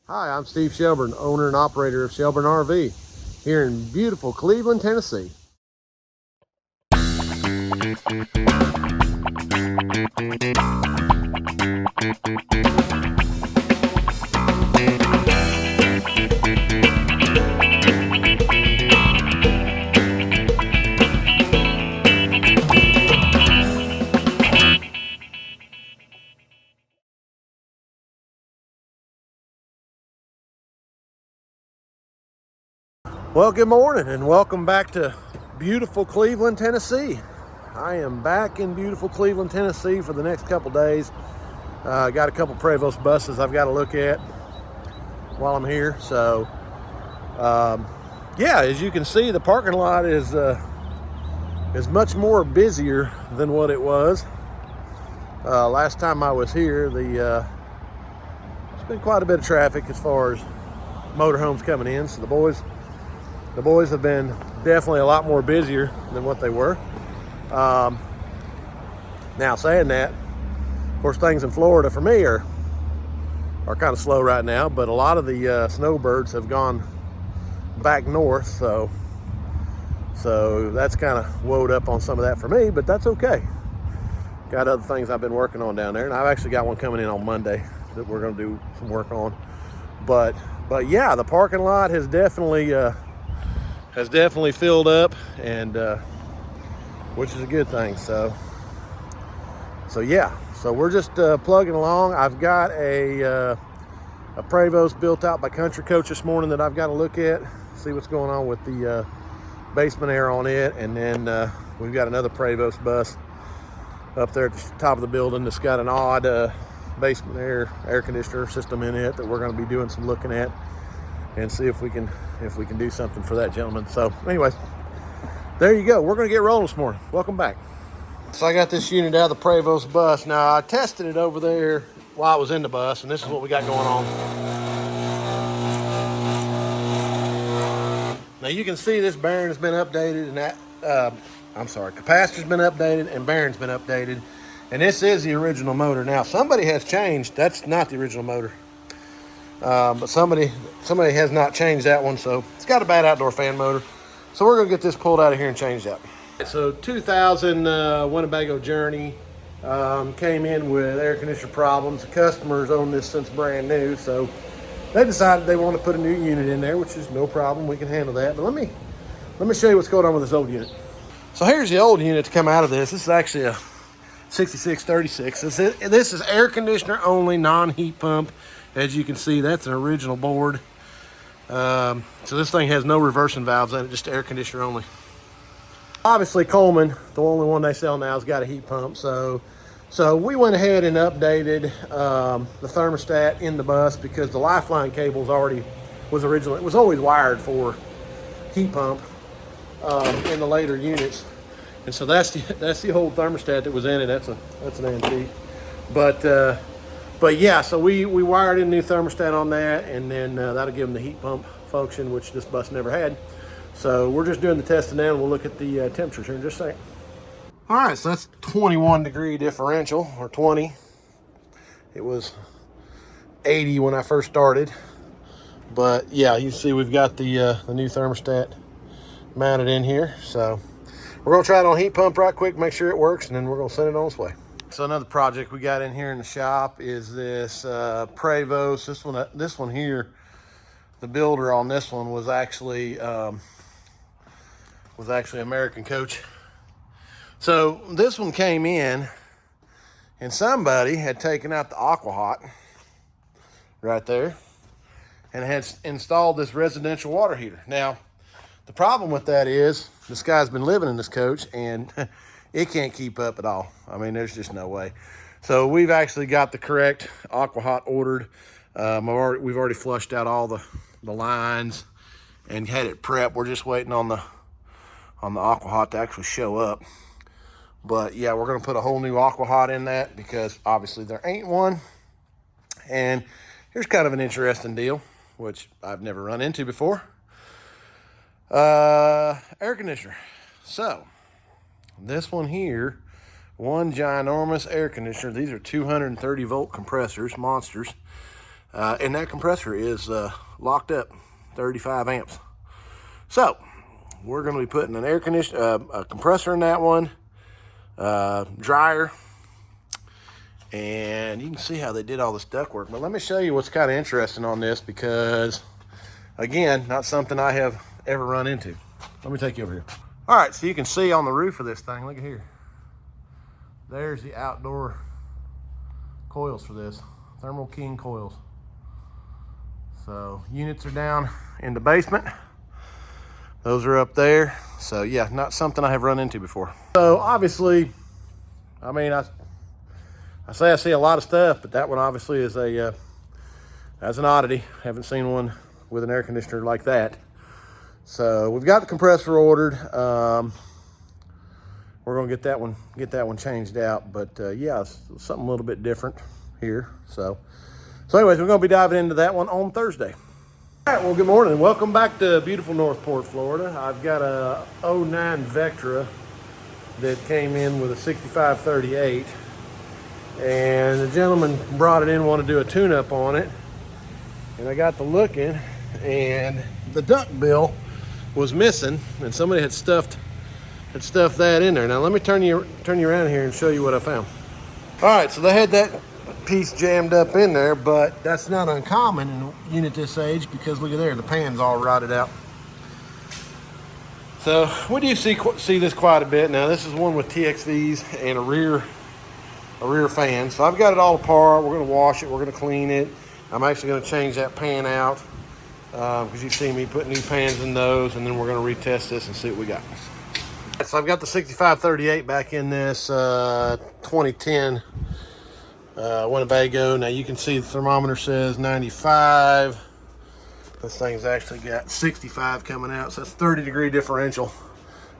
Hi, I'm Steve Shelburne, owner and operator of Shelburne RV here in beautiful Cleveland, Tennessee. Well, good morning and welcome back to beautiful Cleveland, Tennessee. I am back in beautiful Cleveland, Tennessee for the next couple days. Got a couple Prevost buses I've got to look at while I'm here. So, yeah, as you can see, the parking lot is much more busier than what it was. Last time I was here, there's been quite a bit of traffic as far as motorhomes coming in. So the boys have been definitely a lot more busier than what they were. Now saying that, of course, things in Florida for me are kind of slow right now, but a lot of the snowbirds have gone back north, so that's kind of woed up on some of that for me, but that's okay. Got other things I've been working on down there, and I've actually got one coming in on Monday that we're going to do some work on. But yeah, the parking lot has definitely filled up, and which is a good thing. So yeah, so we're just plugging along. I've got a Prevost built out by Country Coach this morning that I've got to look at, see what's going on with the basement air on it, and then we've got another Prevost bus up there at the top of the building that's got an odd basement air conditioner system in it that we're going to be doing some looking at and see if we can do something for that gentleman. So anyways, there you go. We're going to get rolling this morning. Welcome back. So I got this unit out of the Prevost bus. Now I tested it over there while I was in the bus, and this is what we got going on. Now you can see this bearing has been updated, and that capacitor's been updated and bearing's been updated, and this is the original motor. Now somebody has changed. That's not the original motor, but somebody has not changed that one. So it's got a bad outdoor fan motor. So we're gonna get this pulled out of here and change that. So 2000 Winnebago Journey came in with air conditioner problems. The customers own this since brand new, so they decided they want to put a new unit in there, which is no problem. We can handle that. But let me show you what's going on with this old unit. So here's the old unit to come out of this. This is actually a 6636. This is air conditioner only, non-heat pump. As you can see, that's an original board. So this thing has no reversing valves in it, just air conditioner only. Obviously Coleman, the only one they sell now, has got a heat pump. So we went ahead and updated the thermostat in the bus because the lifeline cables it was always wired for heat pump in the later units. And so that's the old thermostat that was in it. That's an antique. But yeah, so we wired in a new thermostat on that, and then that'll give them the heat pump function, which this bus never had. So we're just doing the testing now, and we'll look at the temperatures here in just a second. All right, so that's 21 degree differential, or 20. It was 80 when I first started. But yeah, you see we've got the new thermostat mounted in here. So we're gonna try it on heat pump right quick, make sure it works, and then we're gonna send it on its way. So another project we got in here in the shop is this Prevost. This one here, the builder on this one was actually American Coach. So this one came in, and somebody had taken out the AquaHot right there and had installed this residential water heater. Now, the problem with that is this guy's been living in this coach, and it can't keep up at all. I mean, there's just no way. So we've actually got the correct AquaHot ordered. We've already flushed out all the lines and had it prepped. We're just waiting on the AquaHot to actually show up. But yeah, we're gonna put a whole new AquaHot in that because obviously there ain't one. And here's kind of an interesting deal, which I've never run into before. Air conditioner. So this one here, one ginormous air conditioner. These are 230 volt compressors, monsters. and that compressor is locked up 35 amps. So we're going to be putting an a compressor in that one, dryer, and you can see how they did all this duct work. But let me show you what's kind of interesting on this, because again, not something I have ever run into. Let me take you over here. All right, so you can see on the roof of this thing, look at here. There's the outdoor coils for this, Thermal King coils. So units are down in the basement. Those are up there. So yeah, not something I have run into before. So obviously, I mean, I say I see a lot of stuff, but that one obviously is that's an oddity. Haven't seen one with an air conditioner like that. So we've got the compressor ordered. We're gonna get that one changed out. But yeah, it's something a little bit different here. So anyways, we're gonna be diving into that one on Thursday. All right, well, good morning. Welcome back to beautiful Northport, Florida. I've got a 09 Vectra that came in with a 6538. And the gentleman brought it in, wanted to do a tune-up on it. And I got to looking, and the duct bill was missing, and somebody had stuffed that in there. Now let me turn you around here and show you what I found. All right, so they had that piece jammed up in there, but that's not uncommon in a unit this age, because look at there, the pan's all rotted out. So we do see this quite a bit. Now this is one with TXVs and a rear fan. So I've got it all apart. We're going to wash it. We're going to clean it. I'm actually going to change that pan out, because you see me put new pans in those, and then we're going to retest this and see what we got. So I've got the 6538 back in this 2010 Winnebago. Now you can see the thermometer says 95. This thing's actually got 65 coming out, so that's 30-degree differential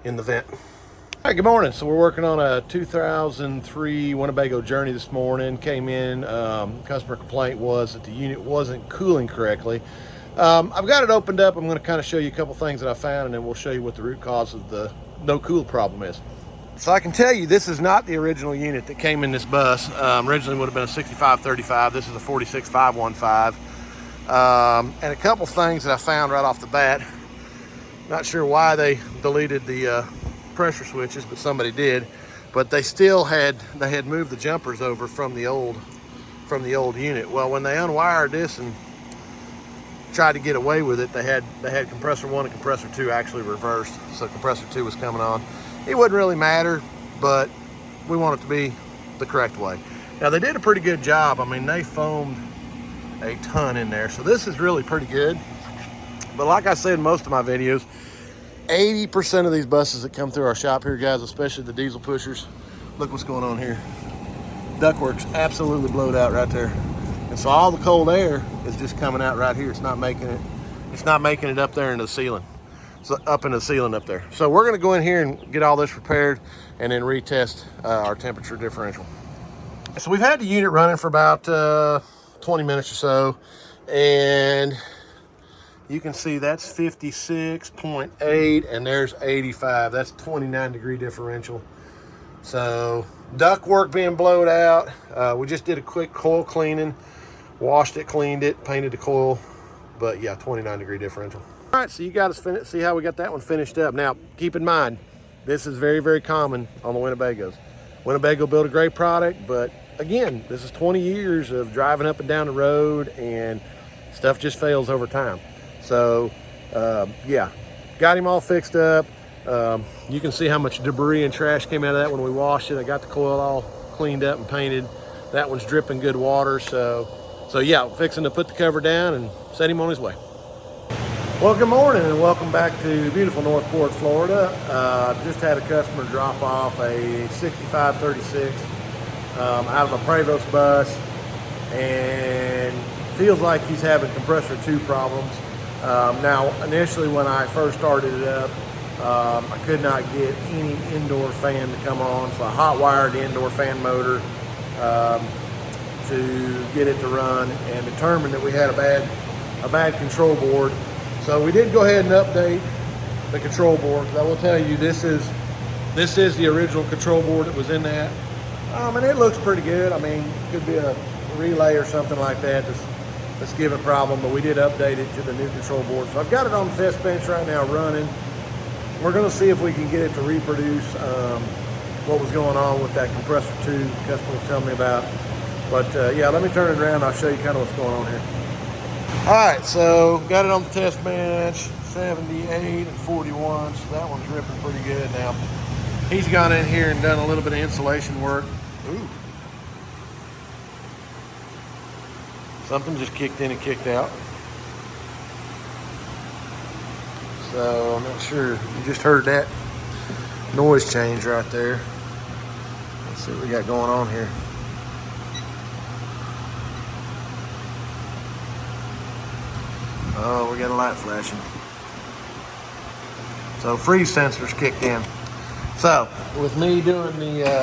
in the vent. All right, good morning. So we're working on a 2003 Winnebago Journey this morning. Came in, customer complaint was that the unit wasn't cooling correctly. I've got it opened up. I'm going to kind of show you a couple things that I found, and then we'll show you what the root cause of the no cool problem is. So I can tell you this is not the original unit that came in this bus. Originally would have been a 6535. This is a 46515. And a couple things that I found right off the bat. Not sure why they deleted the pressure switches, but somebody did. But they had moved the jumpers over from the old unit. Well, when they unwired this and tried to get away with it, they had compressor 1 and compressor 2 actually reversed. So compressor 2 was coming on. It wouldn't really matter, but we want it to be the correct way. Now they did a pretty good job. I mean, they foamed a ton in there, so this is really pretty good. But like I said in most of my videos, 80% of these buses that come through our shop here, guys, especially the diesel pushers, look what's going on here. Ductwork's absolutely blowed out right there. And so all the cold air is just coming out right here. It's not making it up there into the ceiling. So up into the ceiling up there. So we're gonna go in here and get all this repaired and then retest our temperature differential. So we've had the unit running for about 20 minutes or so, and you can see that's 56.8 and there's 85. That's 29-degree differential. So duct work being blowed out. We just did a quick coil cleaning, washed it, cleaned it, painted the coil, but yeah, 29-degree differential. All right, so you got to see how we got that one finished up. Now keep in mind, this is very, very common on the Winnebagos. Winnebago built a great product, but again, this is 20 years of driving up and down the road, and stuff just fails over time. So yeah, got him all fixed up. You can see how much debris and trash came out of that when we washed it. I got the coil all cleaned up and painted. That one's dripping good water. So yeah, fixing to put the cover down and set him on his way. Well, good morning and welcome back to beautiful Northport, Florida. Just had a customer drop off a 6536 out of a Prevost bus, and feels like he's having compressor 2 problems. Now, initially when I first started it up, I could not get any indoor fan to come on, so I hot wired the indoor fan motor to get it to run, and determined that we had a bad control board. So we did go ahead and update the control board. I will tell you, this is the original control board that was in that, and it looks pretty good. I mean, it could be a relay or something like that. let's give it a problem, but we did update it to the new control board. So I've got it on the test bench right now running. We're gonna see if we can get it to reproduce what was going on with that compressor tube the customer was telling me about. But yeah, let me turn it around. I'll show you kind of what's going on here. All right, so got it on the test bench, 78 and 41, so that one's ripping pretty good now. He's gone in here and done a little bit of insulation work. Ooh. Something just kicked in and kicked out. So I'm not sure, you just heard that noise change right there. Let's see what we got going on here. Oh, we got a light flashing. So freeze sensor's kicked in. So with me doing the,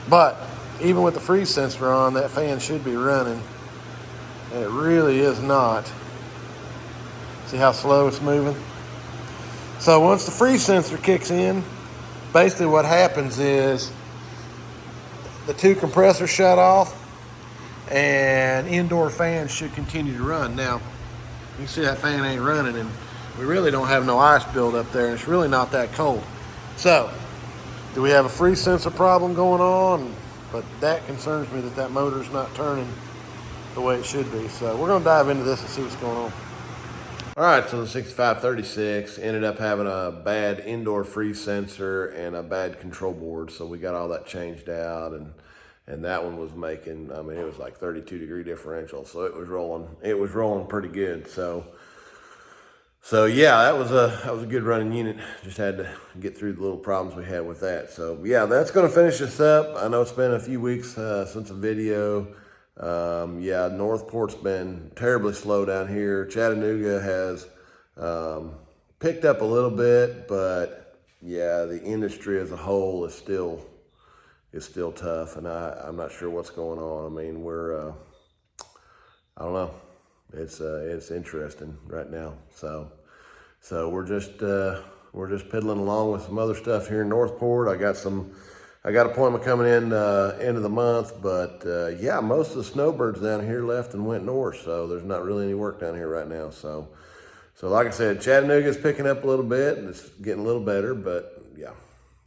but even with the freeze sensor on, that fan should be running. And it really is not. See how slow it's moving? So once the freeze sensor kicks in, basically what happens is the two compressors shut off and indoor fans should continue to run. Now, you can see that fan ain't running and we really don't have no ice build up there and it's really not that cold. So, do we have a freeze sensor problem going on? But that concerns me that that motor's not turning the way it should be. So we're gonna dive into this and see what's going on. All right, so the 6536 ended up having a bad indoor freeze sensor and a bad control board. So we got all that changed out and that one was making, I mean, it was like 32-degree differential. So it was rolling pretty good. So yeah, that was a good running unit. Just had to get through the little problems we had with that. So yeah, that's gonna finish this up. I know it's been a few weeks since a video. Yeah, Northport's been terribly slow down here. Chattanooga has picked up a little bit, but yeah, the industry as a whole is still tough, and I'm not sure what's going on. I mean, I don't know. It's interesting right now. So we're just piddling along with some other stuff here in Northport. I got an appointment coming in end of the month, but yeah, most of the snowbirds down here left and went north, so there's not really any work down here right now. So like I said, Chattanooga's picking up a little bit and it's getting a little better, but yeah.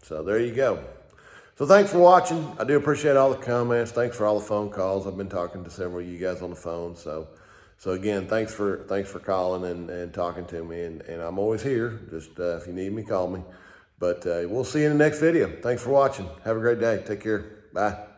So there you go. So thanks for watching. I do appreciate all the comments. Thanks for all the phone calls. I've been talking to several of you guys on the phone. So again, thanks for calling and talking to me. And I'm always here. Just if you need me, call me. But we'll see you in the next video. Thanks for watching. Have a great day. Take care. Bye.